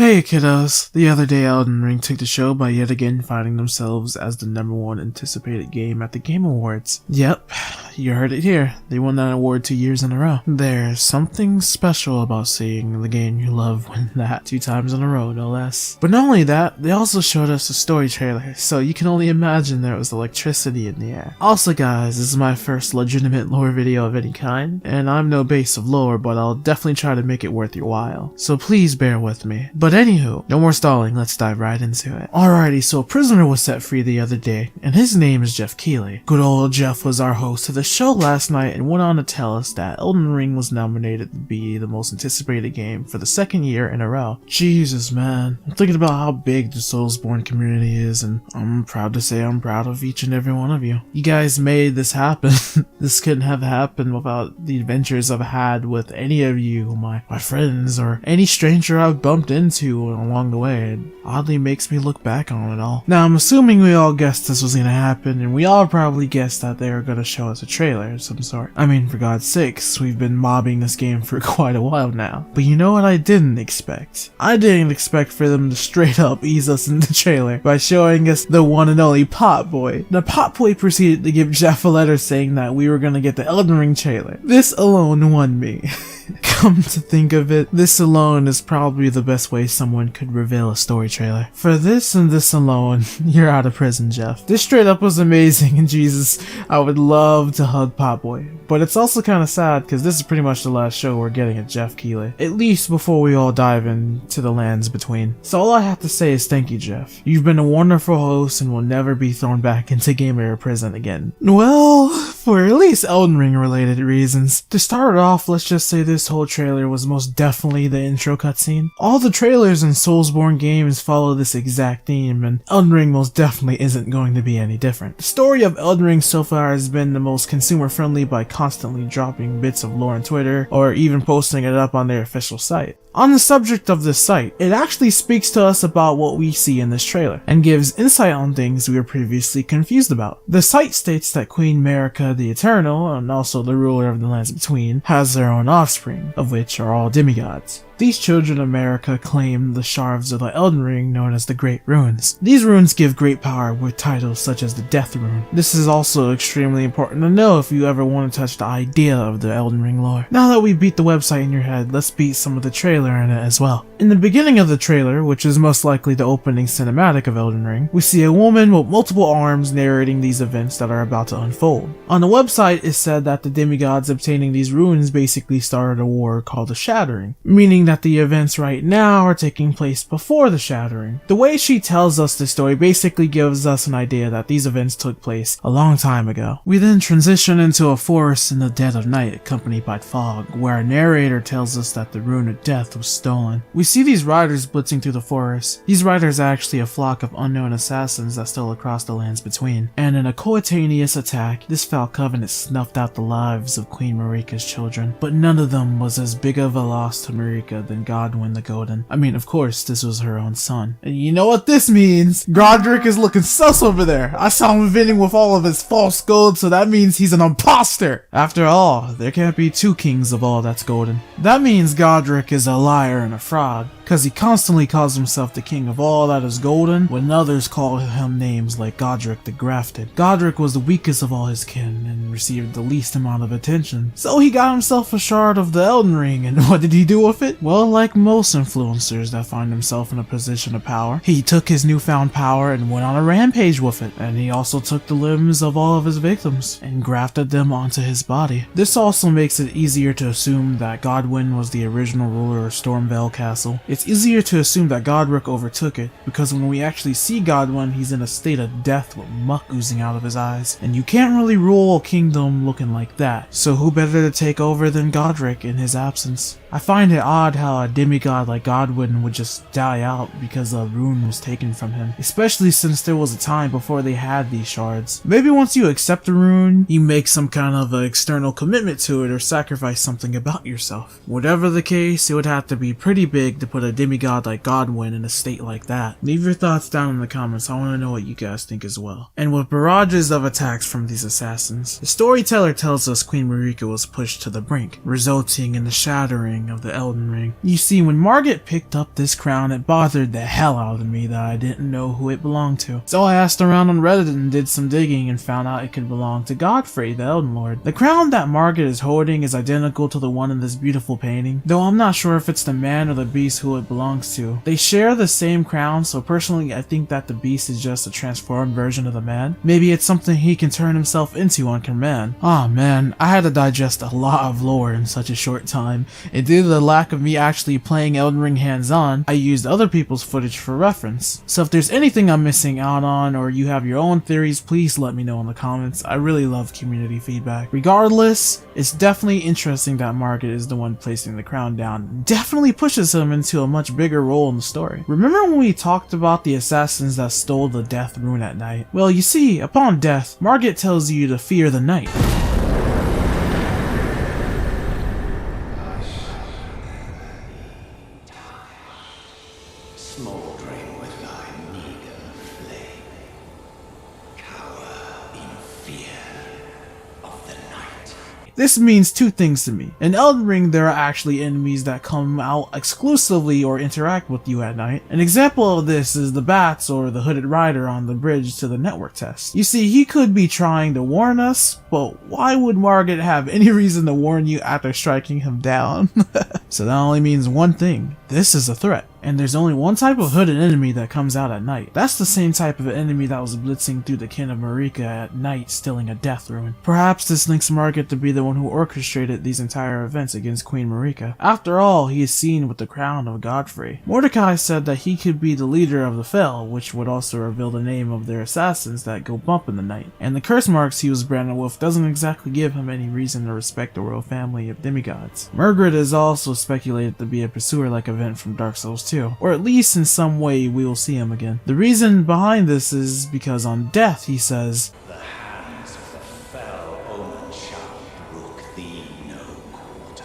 Hey kiddos, the other day Elden Ring took the show by yet again finding themselves as the #1 anticipated game at the Game Awards. Yep, you heard it here, they won that award 2 years in a row. There's something special about seeing the game you love win that 2 times in a row, no less. But not only that, they also showed us a story trailer, so you can only imagine there was electricity in the air. Also guys, this is my first legitimate lore video of any kind, and I'm no base of lore, but I'll definitely try to make it worth your while. So please bear with me. But anywho, no more stalling, let's dive right into it. Alrighty, so a prisoner was set free the other day, and his name is Jeff Keighley. Good old Jeff was our host of the show last night and went on to tell us that Elden Ring was nominated to be the most anticipated game for the 2nd year in a row. Jesus man, I'm thinking about how big the Soulsborne community is, and I'm proud to say I'm proud of each and every one of you. You guys made this happen. This couldn't have happened without the adventures I've had with any of you, my friends, or any stranger I've bumped into along the way. It oddly makes me look back on it all. Now I'm assuming we all guessed this was gonna happen, and we all probably guessed that they were gonna show us a trailer of some sort. I mean, for God's sakes, we've been mobbing this game for quite a while now. But you know what I didn't expect? I didn't expect for them to straight up ease us in the trailer by showing us the one and only Pot Boy. The Pot Boy proceeded to give Jeff a letter saying that we were gonna get the Elden Ring trailer. This alone won me. Come to think of it, this alone is probably the best way someone could reveal a story trailer. For this and this alone, you're out of prison, Jeff. This straight up was amazing, and Jesus, I would love to hug Pot Boy. But it's also kind of sad because this is pretty much the last show we're getting of Jeff Keighley. At least before we all dive into the lands between. So all I have to say is thank you, Jeff. You've been a wonderful host and will never be thrown back into Game Era prison again. Well, for at least Elden Ring related reasons. To start off, let's just say this whole trailer was most definitely the intro cutscene. All the trailers in Soulsborne games follow this exact theme, and Elden Ring most definitely isn't going to be any different. The story of Elden Ring so far has been the most consumer friendly by constantly dropping bits of lore on Twitter or even posting it up on their official site. On the subject of this site, it actually speaks to us about what we see in this trailer, and gives insight on things we were previously confused about. The site states that Queen Marika the Eternal, and also the ruler of the lands between, has their own offspring, of which are all demigods. These children of Marika claim the shards of the Elden Ring known as the Great Runes. These runes give great power with titles such as the Death Rune. This is also extremely important to know if you ever want to touch the idea of the Elden Ring lore. Now that we beat the website in your head, let's beat some of the trailer in it as well. In the beginning of the trailer, which is most likely the opening cinematic of Elden Ring, we see a woman with multiple arms narrating these events that are about to unfold. On the website it said that the demigods obtaining these runes basically started a war called the Shattering, meaning that the events right now are taking place before the Shattering. The way she tells us the story basically gives us an idea that these events took place a long time ago. We then transition into a forest in the dead of night accompanied by fog, where a narrator tells us that the Rune of Death was stolen. We see these riders blitzing through the forest. These riders are actually a flock of unknown assassins that stole across the lands between, and in a coetaneous attack, this foul covenant snuffed out the lives of Queen Marika's children, but none of them was as big of a loss to Marika than Godywn The Golden. I mean, of course, this was her own son. And you know what this means? Godrick is looking sus over there. I saw him vinning with all of his false gold, so that means he's an imposter. After all, there can't be 2 kings of all that's golden. That means Godrick is a liar and a fraud, cause he constantly calls himself the king of all that is golden, when others call him names like Godrick the Grafted. Godrick was the weakest of all his kin, and received the least amount of attention. So he got himself a shard of the Elden Ring, and what did he do with it? Well, like most influencers that find himself in a position of power, he took his newfound power and went on a rampage with it, and he also took the limbs of all of his victims, and grafted them onto his body. This also makes it easier to assume that Godwyn was the original ruler of Stormveil Castle. It's easier to assume that Godrick overtook it, because when we actually see Godwyn, he's in a state of death with muck oozing out of his eyes, and you can't really rule a kingdom looking like that, so who better to take over than Godrick in his absence? I find it odd how a demigod like Godwyn would just die out because a rune was taken from him, especially since there was a time before they had these shards. Maybe once you accept a rune, you make some kind of an external commitment to it or sacrifice something about yourself. Whatever the case, it would have to be pretty big to put a demigod like Godwyn in a state like that. Leave your thoughts down in the comments, I want to know what you guys think as well. And with barrages of attacks from these assassins, the storyteller tells us Queen Marika was pushed to the brink, resulting in the Shattering beginning of the Elden Ring. You see, when Margit picked up this crown, it bothered the hell out of me that I didn't know who it belonged to. So I asked around on Reddit and did some digging and found out it could belong to Godfrey, the Elden Lord. The crown that Margit is holding is identical to the one in this beautiful painting, though I'm not sure if it's the man or the beast who it belongs to. They share the same crown, so personally I think that the beast is just a transformed version of the man. Maybe it's something he can turn himself into on command. Aw man, I had to digest a lot of lore in such a short time, and due to the lack of me actually playing Elden Ring hands-on, I used other people's footage for reference. So if there's anything I'm missing out on, or you have your own theories, please let me know in the comments. I really love community feedback. Regardless, it's definitely interesting that Margit is the one placing the crown down. Definitely pushes him into a much bigger role in the story. Remember when we talked about the assassins that stole the death rune at night? Well, you see, upon death, Margit tells you to fear the night. Smouldering with thy meager flame, cower in fear of the night. This means two things to me. In Elden Ring, there are actually enemies that come out exclusively or interact with you at night. An example of this is the bats or the hooded rider on the bridge to the network test. You see, he could be trying to warn us, but why would Margit have any reason to warn you after striking him down? So that only means one thing. This is a threat. And there's only one type of hooded enemy that comes out at night. That's the same type of enemy that was blitzing through the kin of Marika at night, stealing a death rune. Perhaps this links Margit to be the one who orchestrated these entire events against Queen Marika. After all, he is seen with the crown of Godfrey. Mordecai said that he could be the leader of the Fel, which would also reveal the name of their assassins that go bump in the night. And the curse marks he was branded with doesn't exactly give him any reason to respect the royal family of demigods. Margit is also speculated to be a pursuer-like event from Dark Souls 2. Or at least in some way we will see him again. The reason behind this is because on death he says, The hands of the fell Omen shall brook thee no quarter.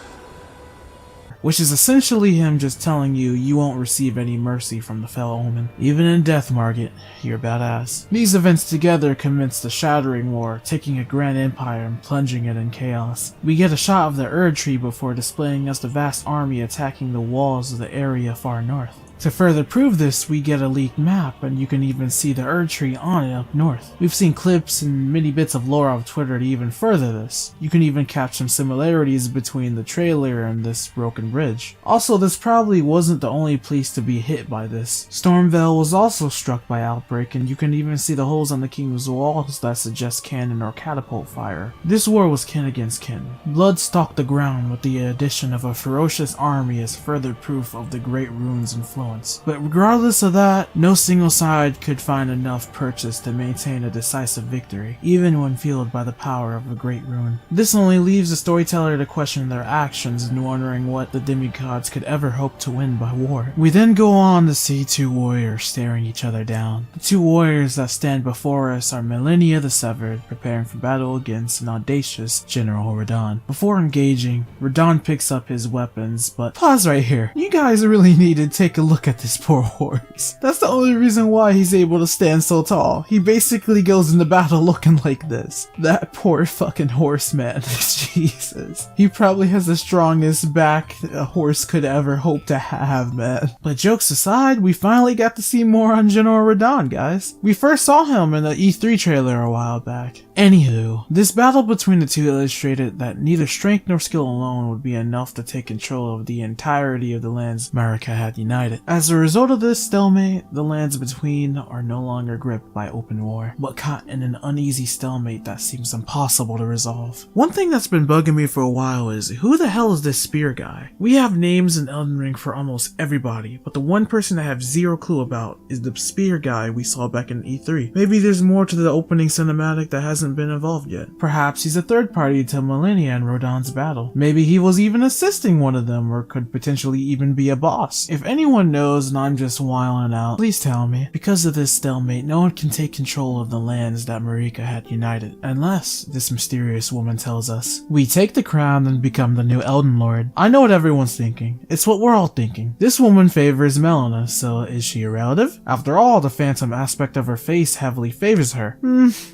which is essentially him just telling you you won't receive any mercy from the Fel Omen. Even in death, Margit, you're badass. These events together commence the Shattering War, taking a grand empire and plunging it in chaos. We get a shot of the Erd Tree before displaying us the vast army attacking the walls of the area far north. To further prove this, we get a leaked map, and you can even see the Erd Tree on it up north. We've seen clips and many bits of lore off Twitter to even further this. You can even catch some similarities between the trailer and this broken bridge. Also, this probably wasn't the only place to be hit by this. Stormveil was also struck by Outbreak, and you can even see the holes on the kingdom's walls that suggest cannon or catapult fire. This war was kin against kin. Blood stalked the ground with the addition of a ferocious army as further proof of the Great Rune's influence. But regardless of that, no single side could find enough purchase to maintain a decisive victory, even when fueled by the power of the Great Rune. This only leaves the storyteller to question their actions and wondering what the demigods could ever hope to win by war. We then go on to see two warriors staring each other down. The two warriors that stand before us are Malenia the Severed, preparing for battle against an audacious General Radahn. Before engaging, Radahn picks up his weapons, but pause right here. You guys really need to take a look at this poor horse. That's the only reason why he's able to stand so tall. He basically goes into battle looking like this. That poor fucking horse, man. Jesus. He probably has the strongest back a horse could ever hope to have, man. But jokes aside, we finally got to see more on General Radahn, guys. We first saw him in the E3 trailer a while back. Anywho, this battle between the two illustrated that neither strength nor skill alone would be enough to take control of the entirety of the lands Marika had united. As a result of this stalemate, the lands between are no longer gripped by open war, but caught in an uneasy stalemate that seems impossible to resolve. One thing that's been bugging me for a while is, who the hell is this spear guy? We have names in Elden Ring for almost everybody, but the one person I have zero clue about is the spear guy we saw back in E3. Maybe there's more to the opening cinematic that hasn't been involved yet. Perhaps he's a third party to Malenia and Radahnn's battle. Maybe he was even assisting one of them, or could potentially even be a boss. If anyone knows and I'm just wilding out, please tell me. Because of this stalemate, no one can take control of the lands that Marika had united, unless this mysterious woman tells us. We take the crown and become the new Elden Lord. I know what everyone's thinking. It's what we're all thinking. This woman favors Malenia, so is she a relative? After all, the phantom aspect of her face heavily favors her.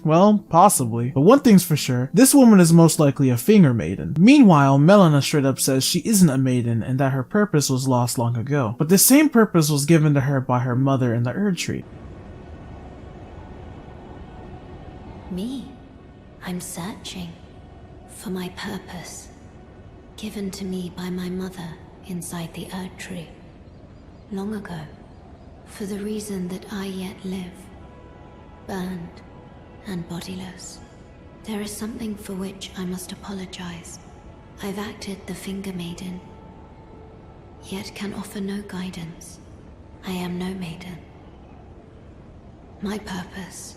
Well, possibly. But one thing's for sure, this woman is most likely a finger maiden. Meanwhile, Malenia straight up says she isn't a maiden and that her purpose was lost long ago. But this same purpose was given to her by her mother in the Erd Tree. Me? I'm searching for my purpose, given to me by my mother inside the Erd Tree, long ago, for the reason that I yet live, burned and bodiless. There is something for which I must apologize. I've acted the Finger Maiden, yet can offer no guidance. I am no maiden. My purpose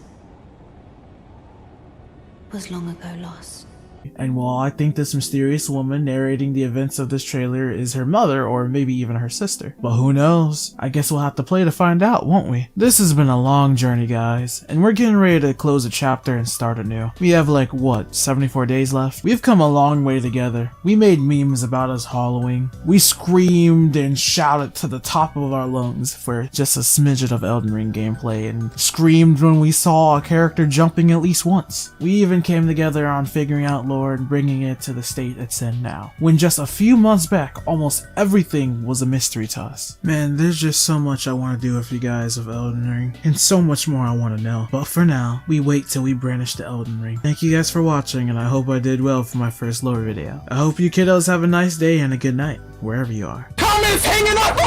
was long ago lost. And while I think this mysterious woman narrating the events of this trailer is her mother or maybe even her sister. But who knows? I guess we'll have to play to find out, won't we? This has been a long journey, guys, and we're getting ready to close a chapter and start anew. We have like, what, 74 days left? We've come a long way together. We made memes about us hollowing. We screamed and shouted to the top of our lungs for just a smidget of Elden Ring gameplay and screamed when we saw a character jumping at least once. We even came together on figuring out lore and bringing it to the state it's in now, when just a few months back almost everything was a mystery to us. Man, there's just so much I want to do with you guys of Elden Ring, and so much more I want to know, but for now, we wait till we brandish the Elden Ring. Thank you guys for watching, and I hope I did well for my first lore video. I hope you kiddos have a nice day and a good night, wherever you are. Comments hanging up!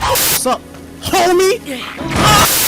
What's up, homie?